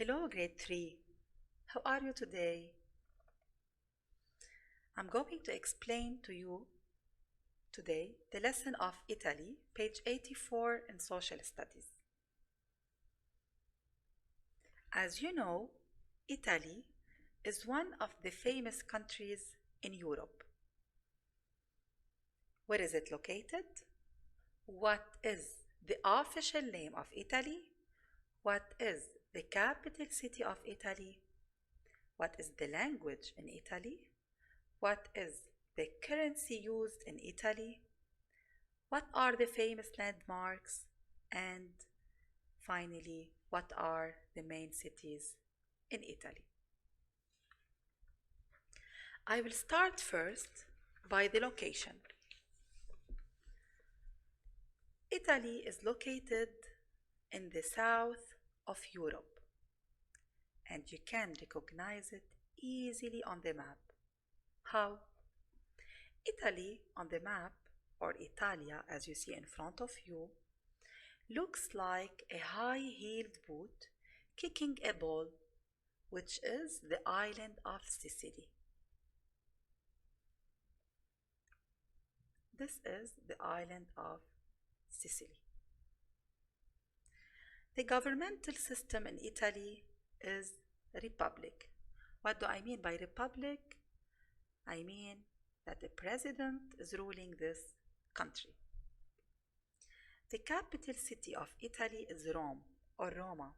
Hello, grade 3. How are you today? I'm going to explain to you today the lesson of Italy, page 84 in Social Studies. As you know, Italy is one of the famous countries in Europe. Where is it located? What is the official name of Italy? What is the capital city of Italy? What is the language in Italy? What is the currency used in Italy? What are the famous landmarks? And finally, what are the main cities in Italy? I will start first by the location. Italy is located in the south of Europe, and you can recognize it easily on the map. How? Italy on the map, or Italia as you see in front of you, looks like a high-heeled boot kicking a ball, which is the island of Sicily. This is the island of Sicily. The governmental system in Italy is republic. What do I mean by republic? I mean that the president is ruling this country. The capital city of Italy is Rome or Roma,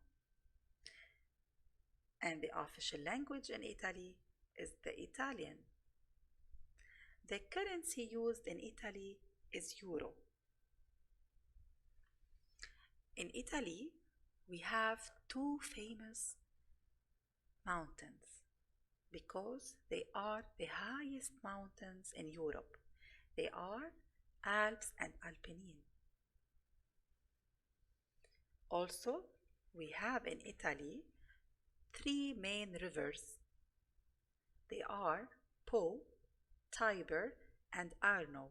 and the official language in Italy is the Italian. The currency used in Italy is euro. In Italy, we have two famous mountains because they are the highest mountains in Europe. They are Alps and Apennine. Also, we have in Italy three main rivers. They are Po, Tiber, and Arno.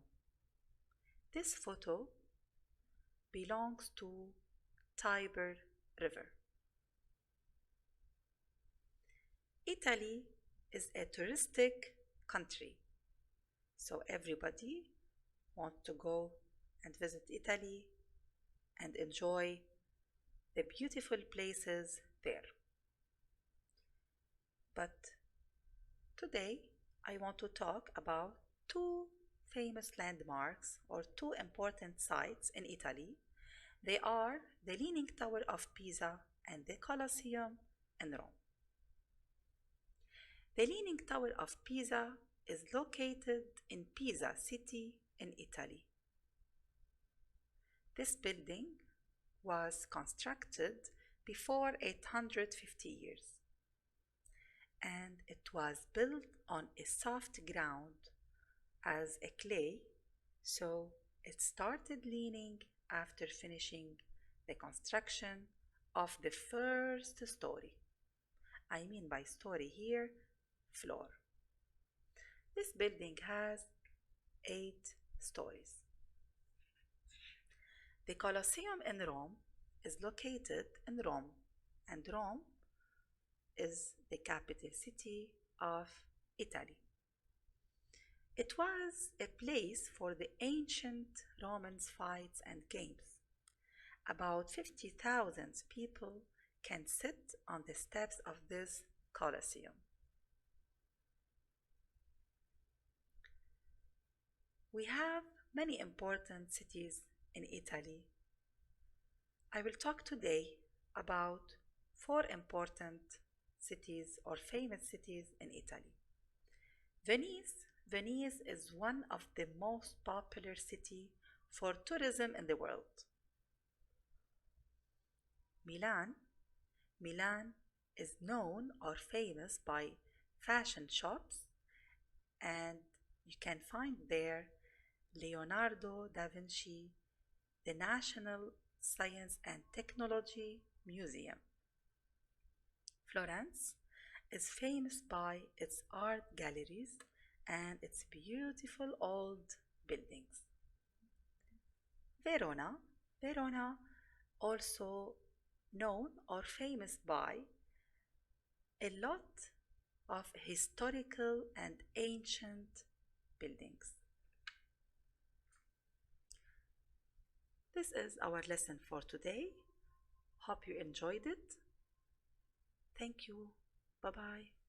This photo belongs to Tiber River. Italy is a touristic country, so everybody wants to go and visit Italy and enjoy the beautiful places there. But today I want to talk about two famous landmarks or two important sites in Italy. They are the Leaning Tower of Pisa and the Colosseum in Rome. The Leaning Tower of Pisa is located in Pisa city in Italy. This building was constructed before 850 years, and it was built on a soft ground as a clay, so it started leaning after finishing the construction of the first story. I mean by story here, floor. This building has 8 stories. The Colosseum in Rome is located in Rome, and Rome is the capital city of Italy. It was a place for the ancient Romans fights and games. About 50,000 people can sit on the steps of this Colosseum. We have many important cities in Italy. I will talk today about 4 important cities or famous cities in Italy. Venice is one of the most popular cities for tourism in the world. Milan is known or famous by fashion shops, and you can find there Leonardo da Vinci, the National Science and Technology Museum. Florence is famous by its art galleries and its beautiful old buildings. Verona also known or famous by a lot of historical and ancient buildings. This is our lesson for today. Hope you enjoyed it. Thank you. Bye-bye.